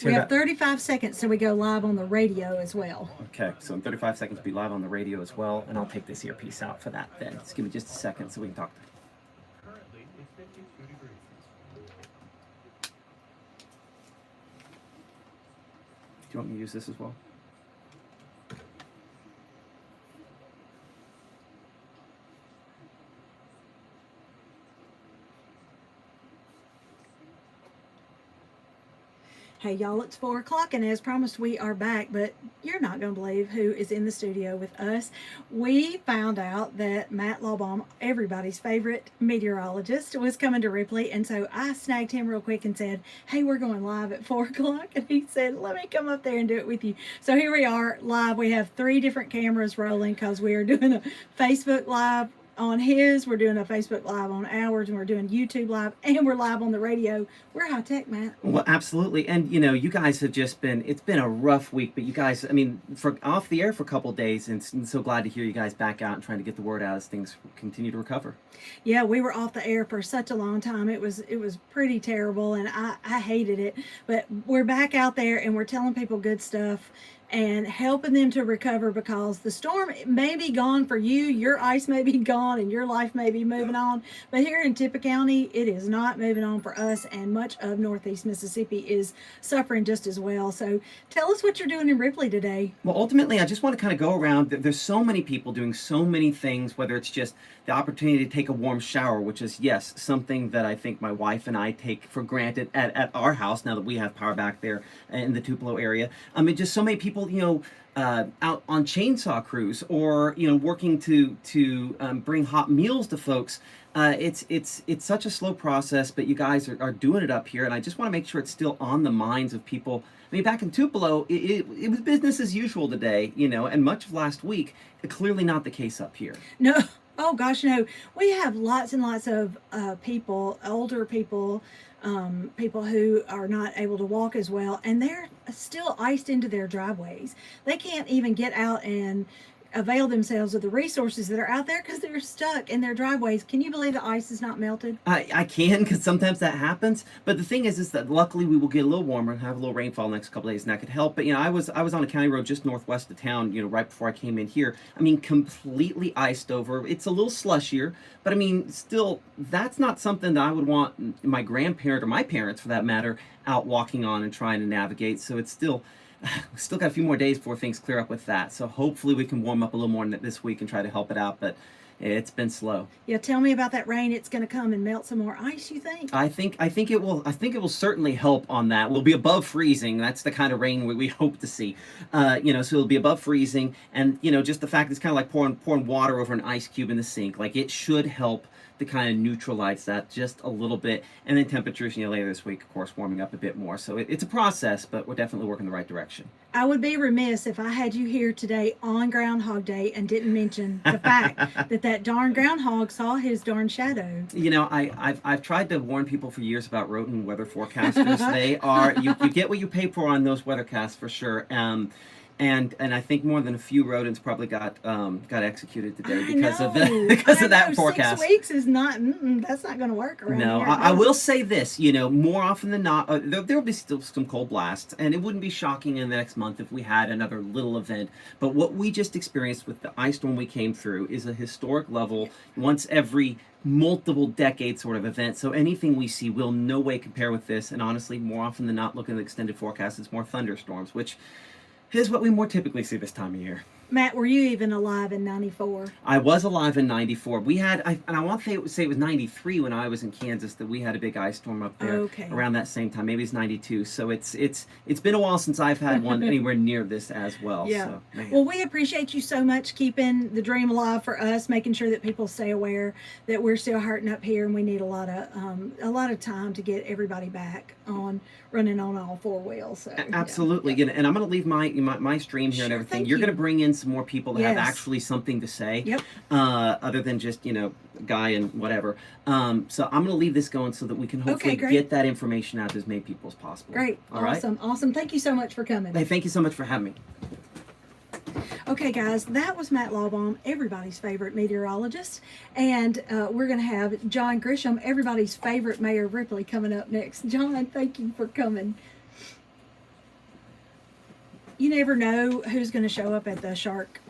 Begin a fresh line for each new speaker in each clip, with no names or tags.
We have 35 seconds so we go live on the radio as well.
Okay, so in 35 seconds, we'll be live on the radio as well, and I'll take this earpiece out for that then. Just give me just a second so we can talk.
Currently, it's 52 degrees.
Do you want me to use this as well?
Hey y'all, it's 4 o'clock, and as promised, we are back, but you're not going to believe who is in the studio with us. We found out that Matt Laubhan, everybody's favorite meteorologist, was coming to Ripley, and so I snagged him real quick and said, hey, we're going live at 4 o'clock, and he said, let me come up there and do it with you. So here we are live. We have 3 different cameras rolling because we are doing a Facebook Live on his, we're doing a Facebook Live on ours, and we're doing YouTube Live, and we're live on the radio. We're high tech, Matt.
Well, absolutely. And, you know, you guys have just been, it's been a rough week, but you guys, I mean, for off the air for a couple of days, and so glad to hear you guys back out and trying to get the word out as things continue to recover.
Yeah, we were off the air for such a long time. It was pretty terrible, and I hated it. But we're back out there, and we're telling people good stuff and helping them to recover, because the storm may be gone for you, your ice may be gone, and your life may be moving on. But here in Tippah County, it is not moving on for us, and much of Northeast Mississippi is suffering just as well. So tell us what you're doing in Ripley today.
Well, ultimately, I just want to kind of go around. There's so many people doing so many things, whether it's just the opportunity to take a warm shower, which is, yes, something that I think my wife and I take for granted at our house now that we have power back there in the Tupelo area. I mean, just so many people, you know, out on chainsaw crews, or, you know, working to bring hot meals to folks. It's such a slow process, but you guys are doing it up here, and I just want to make sure it's still on the minds of people. I mean, back in Tupelo, it was business as usual today, you know, and much of last week, clearly not the case up here.
No. Oh gosh, no. We have lots and lots of people, older people, people who are not able to walk as well, and they're still iced into their driveways. They can't even get out and avail themselves of the resources that are out there because they're stuck in their driveways. Can you believe the ice is not melted?
I can, because sometimes that happens. But the thing is that luckily we will get a little warmer and have a little rainfall next couple days, and that could help. But, you know, I was on a county road just northwest of town, you know, right before I came in here. I mean, completely iced over. It's a little slushier, but I mean, still, that's not something that I would want my grandparent, or my parents for that matter, out walking on and trying to navigate. So it's still got a few more days before things clear up with that. So hopefully we can warm up a little more this week and try to help it out. But it's been slow.
Yeah, tell me about that rain. It's going to come and melt some more ice, you think?
I think it will. I think it will certainly help on that. We'll be above freezing. That's the kind of rain we hope to see. You know, so it'll be above freezing, and you know, just the fact it's kind of like pouring water over an ice cube in the sink. Like, it should help to kind of neutralize that just a little bit. And then temperatures, you know, later this week, of course, warming up a bit more. So it's a process, but we're definitely working in the right direction.
I would be remiss if I had you here today on Groundhog Day and didn't mention the fact that darn groundhog saw his darn shadow.
You know, I've tried to warn people for years about rodent weather forecasters. They are, you get what you pay for on those weathercasts for sure. And I think more than a few rodents probably got executed today because of that forecast.
6 weeks is not. That's not going to work around
No,
here.
I will say this. You know, more often than not, there will be still some cold blasts, and it wouldn't be shocking in the next month if we had another little event. But what we just experienced with the ice storm we came through is a historic level, once every multiple decade sort of event. So anything we see will no way compare with this. And honestly, more often than not, looking at the extended forecast, it's more thunderstorms, which is what we more typically see this time of year.
Matt, were you even alive in 94?
I was alive in 94. We had, and I want to say it was 93 when I was in Kansas that we had a big ice storm up there around that same time. Maybe it's 92. So it's been a while since I've had one anywhere near this as well.
Yeah.
So,
well, we appreciate you so much keeping the dream alive for us, making sure that people stay aware that we're still hurting up here, and we need a lot of time to get everybody back on running on all four wheels. So,
absolutely. Yeah. And I'm going to leave my stream here and everything. You're going to bring in some more people that have actually something to say, other than just, you know, guy and whatever. So I'm going to leave this going so that we can hopefully get that information out to as many people as possible.
Great. Awesome. Thank you so much for coming.
Hey, thank you so much for having me.
Okay, guys, that was Matt Laubhan, everybody's favorite meteorologist. And we're going to have John Grisham, everybody's favorite mayor of Ripley, coming up next. John, thank you for coming. you never know who's going to show up at the shark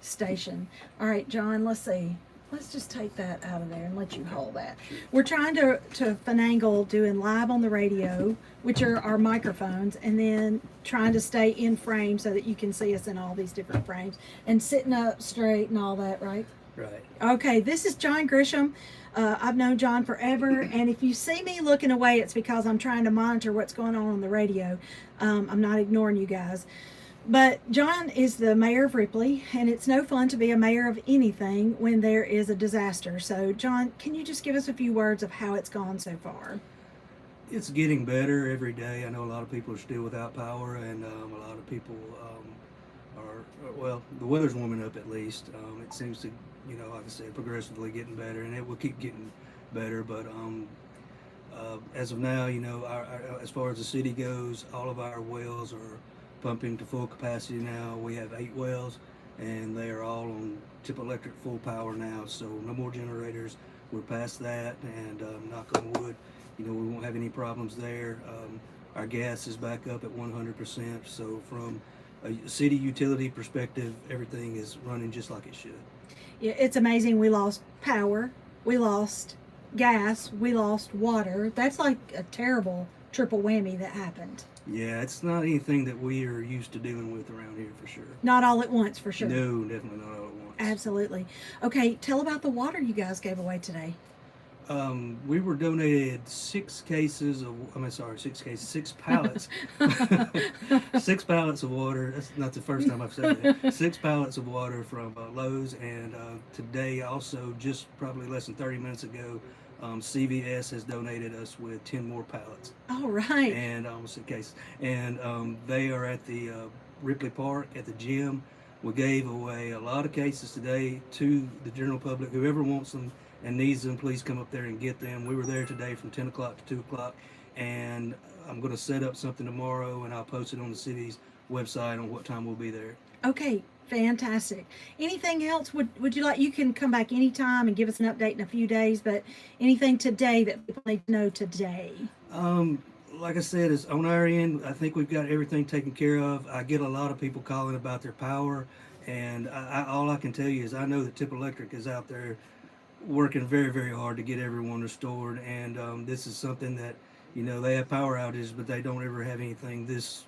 station. All right, John, let's see. Let's just take that out of there and let you hold that. We're trying to finagle doing live on the radio, which are our microphones, and then trying to stay in frame so that you can see us in all these different frames and sitting up straight and all that, right?
Right.
Okay, this is John Grisham. I've known John forever, and if you see me looking away, it's because I'm trying to monitor what's going on the radio. I'm not ignoring you guys. But John is the mayor of Ripley, and it's no fun to be a mayor of anything when there is a disaster. So, John, can you just give us a few words of how it's gone so far?
It's getting better every day. I know a lot of people are still without power, and a lot of people well, the weather's warming up at least. It seems to, like I said, progressively getting better, and it will keep getting better. But as of now, as far as the city goes, all of our wells are pumping to full capacity now. We have 8 wells, and they are all on Tip Electric full power now. So no more generators. We're past that, and knock on wood, we won't have any problems there. Our gas is back up at 100%. So from a city utility perspective, everything is running just like it should.
Yeah, it's amazing. We lost power, we lost gas, we lost water. That's like a terrible triple whammy that happened.
Yeah, it's not anything that we are used to dealing with around here for sure.
Not all at once, for sure.
No, definitely not all at once.
Absolutely. Okay, tell about the water you guys gave away today.
We were donated 6 pallets. 6 pallets of water. That's not the first time I've said that. 6 pallets of water from Lowe's, and today also, just probably less than 30 minutes ago, CVS has donated us with 10 more pallets.
All right.
And almost in case. And they are at the Ripley Park at the gym. We gave away a lot of cases today to the general public. Whoever wants them and needs them, please come up there and get them. We were there today from 10 o'clock to 2 o'clock, and I'm going to set up something tomorrow, and I'll post it on the city's website on what time we'll be there.
Okay, fantastic. Anything else? Would you like? You can come back anytime and give us an update in a few days. But anything today that people need to know today?
Like I said, is on our end. I think we've got everything taken care of. I get a lot of people calling about their power, and all I can tell you is I know that Tip Electric is out there working very, very hard to get everyone restored. And this is something that, they have power outages, but they don't ever have anything this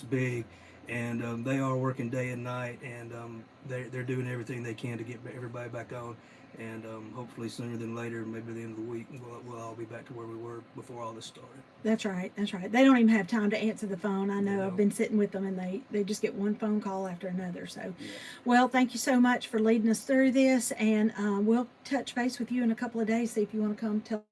big. And they are working day and night, and they're doing everything they can to get everybody back on. And hopefully sooner than later, maybe the end of the week, we'll all be back to where we were before all this started.
That's right. That's right. They don't even have time to answer the phone. I know.
No.
I've been sitting with them, and they just get one phone call after another. So,
Yeah.
well, thank you so much for leading us through this, and we'll touch base with you in a couple of days. See if you want to come tell.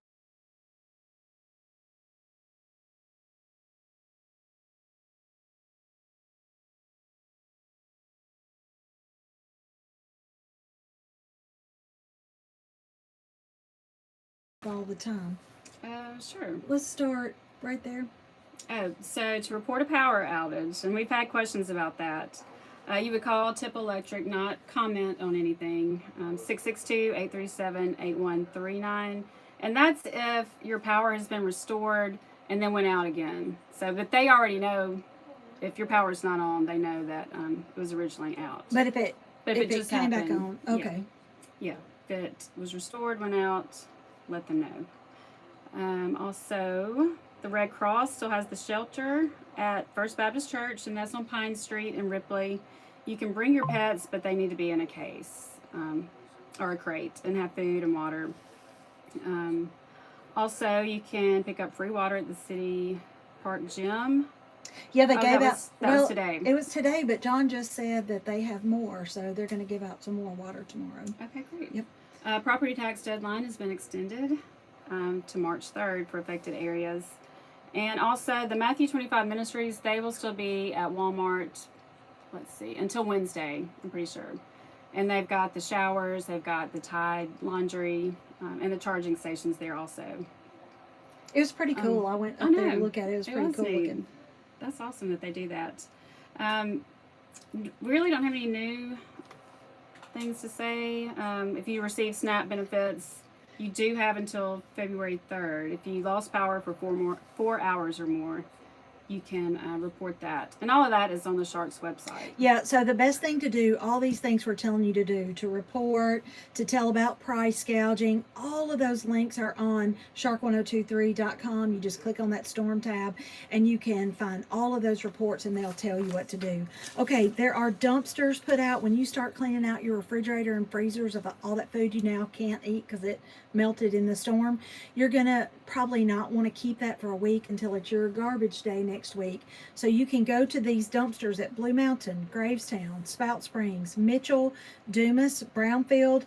All the time.
Sure.
Let's start right there.
Oh, so to report a power outage, and we've had questions about that, you would call Tip Electric, not comment on anything, 662-837-8139. And that's if your power has been restored and then went out again. So, but they already know if your power is not on, they know that it was originally out.
But if it
just
came back
happened,
on, okay.
Yeah. If it was restored, went out, let them know. Also, the Red Cross still has the shelter at First Baptist Church, and that's on Pine Street in Ripley. You can bring your pets, but they need to be in a case or a crate and have food and water. Also, you can pick up free water at the city park gym.
Yeah, they gave out.
That was today.
It was today, but John just said that they have more, so they're going to give out some more water tomorrow.
Okay, great.
Yep.
Property tax deadline has been extended to March 3rd for affected areas. And also, the Matthew 25 Ministries, they will still be at Walmart, until Wednesday, I'm pretty sure. And they've got the showers, they've got the Tide laundry, and the charging stations there also.
It was pretty cool. I went up there to look at it. It was pretty cool looking.
That's awesome that they do that. We really don't have any new things to say. If you receive SNAP benefits, you do have until February 3rd. If you lost power for 4 hours or more, you can report that. And all of that is on the Sharks website.
Yeah, so the best thing to do, all these things we're telling you to do, to report, to tell about price gouging, all of those links are on shark1023.com. You just click on that storm tab and you can find all of those reports and they'll tell you what to do. Okay, there are dumpsters put out when you start cleaning out your refrigerator and freezers of all that food you now can't eat because it melted in the storm. You're going to probably not want to keep that for a week until it's your garbage day next week. So you can go to these dumpsters at Blue Mountain, Gravestown, Spout Springs, Mitchell, Dumas, Brownfield,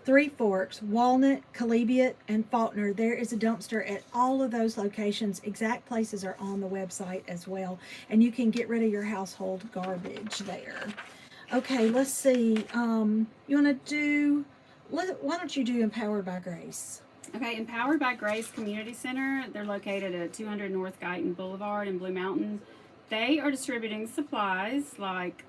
Three Forks, Walnut, Calebiot, and Faulkner. There is a dumpster at all of those locations. Exact places are on the website as well. And you can get rid of your household garbage there. Okay, let's see. You want to do... Why don't you do Empowered by Grace?
Okay, Empowered by Grace Community Center. They're located at 200 North Guyton Boulevard in Blue Mountain. They are distributing supplies like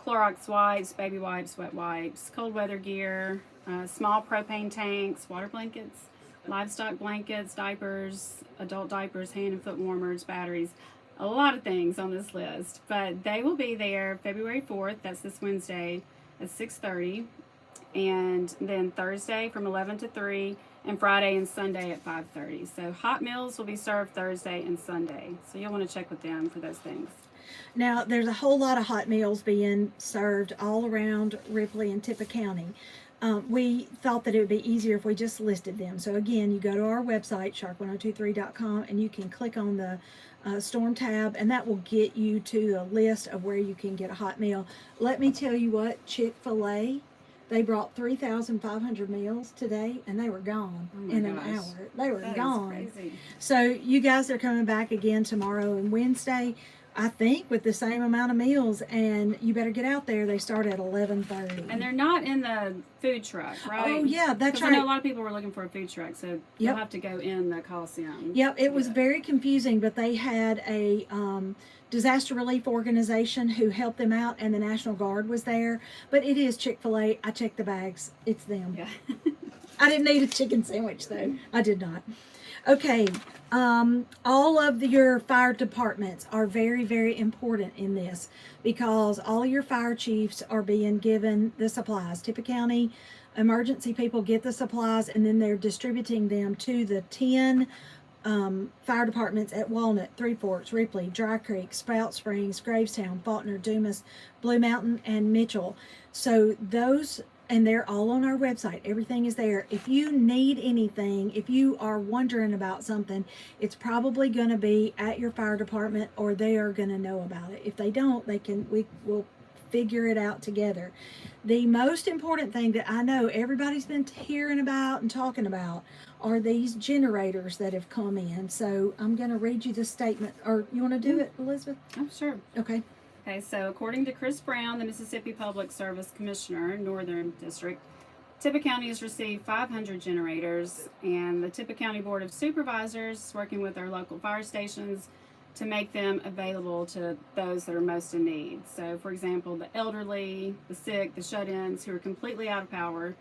Clorox wipes, baby wipes, wet wipes, cold weather gear, small propane tanks, water blankets, livestock blankets, diapers, adult diapers, hand and foot warmers, batteries. A lot of things on this list. But they will be there February 4th, that's this Wednesday, at 6:30. And then Thursday from 11 to 3, and Friday and Sunday at 5:30. So hot meals will be served Thursday and Sunday. So you'll want to check with them for those things.
Now, there's a whole lot of hot meals being served all around Ripley and Tippah County. We thought that it would be easier if we just listed them. So again, you go to our website, shark1023.com, and you can click on the storm tab, and that will get you to a list of where you can get a hot meal. Let me tell you what, Chick-fil-A, they brought 3,500 meals today, and they were gone in an hour. They were gone.
Crazy.
So you guys are coming back again tomorrow and Wednesday, I think, with the same amount of meals, and you better get out there. They start at 11:30.
And they're not in the food truck, right?
Oh yeah, that's
'Cause
right.
I know a lot of people were looking for a food truck, so you'll have to go in the Coliseum.
Yep, it was very confusing, but they had a disaster relief organization who helped them out, and the National Guard was there. But it is Chick-fil-A. I checked the bags. It's them.
Yeah.
I didn't need a chicken sandwich, though. I did not. Okay, all of your fire departments are very, very important in this because all of your fire chiefs are being given the supplies. Tippah County emergency people get the supplies, and then they're distributing them to the 10 fire departments at Walnut, Three Forks, Ripley, Dry Creek, Spout Springs, Gravestown, Faulkner, Dumas, Blue Mountain, and Mitchell. So those, and they're all on our website. Everything is there. If you need anything, if you are wondering about something, it's probably going to be at your fire department, or they are going to know about it. If they don't, we will figure it out together. The most important thing that I know everybody's been hearing about and talking about are these generators that have come in. So I'm going to read you the statement. Or you want to do it, Elizabeth?
Oh, sure.
Okay.
Okay, so according to Chris Brown, the Mississippi Public Service Commissioner, Northern District, Tippah County has received 500 generators, and the Tippah County Board of Supervisors, working with our local fire stations, to make them available to those that are most in need. So, for example, the elderly, the sick, the shut-ins who are completely out of power.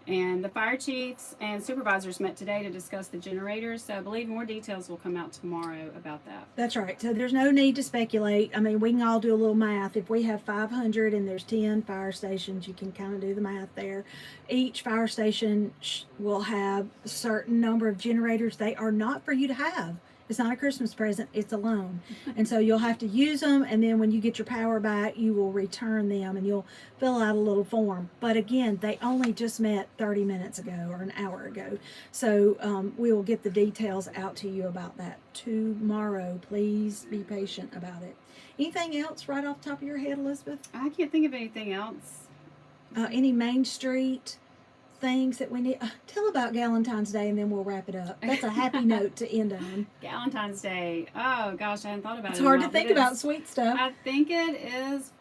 And the fire chiefs and supervisors met today to discuss the generators, so I believe more details will come out tomorrow about that.
That's right. So there's no need to speculate. I mean, we can all do a little math. If we have 500 and there's 10 fire stations, you can kind of do the math there. Each fire station will have a certain number of generators. They are not for you to have. It's not a Christmas present, it's a loan. And so you'll have to use them, and then when you get your power back, you will return them, and you'll fill out a little form. But again, they only just met 30 minutes ago or an hour ago. So we will get the details out to you about that tomorrow. Please be patient about it. Anything else right off the top of your head, Elizabeth?
I can't think of anything else.
Any Main Street things that we need? Tell about Galentine's Day, and then we'll wrap it up. That's a happy note to end on.
Galentine's Day. Oh gosh, I hadn't thought about it.
It's hard to think about sweet stuff.
I think it is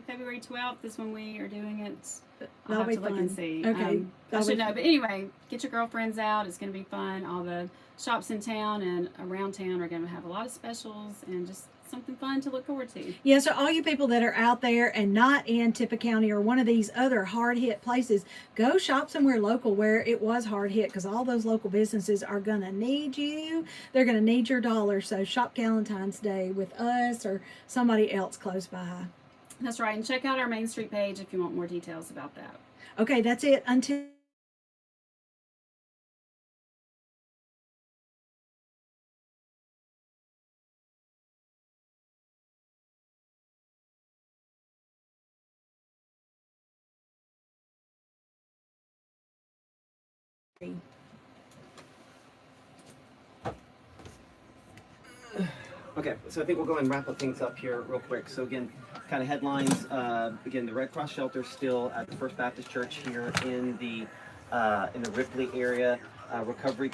February 12th is when we are doing it. I'll have to look and see.
Okay.
I should know. But anyway, get your girlfriends out. It's going to be fun. All the shops in town and around town are going to have a lot of specials, and just something fun to look forward to.
Yeah, so all you people that are out there and not in Tippah County or one of these other hard hit places, go shop somewhere local where it was hard hit, because all those local businesses are going to need you. They're going to need your dollar. So shop Galentine's Day with us or somebody else close by.
That's right. And check out our Main Street page if you want more details about that.
Okay, that's it. Until
Okay, so I think we'll go and wrap up things up here real quick. So again, kind of headlines. Again, the Red Cross shelter still at the First Baptist Church here in the Ripley area. Recovery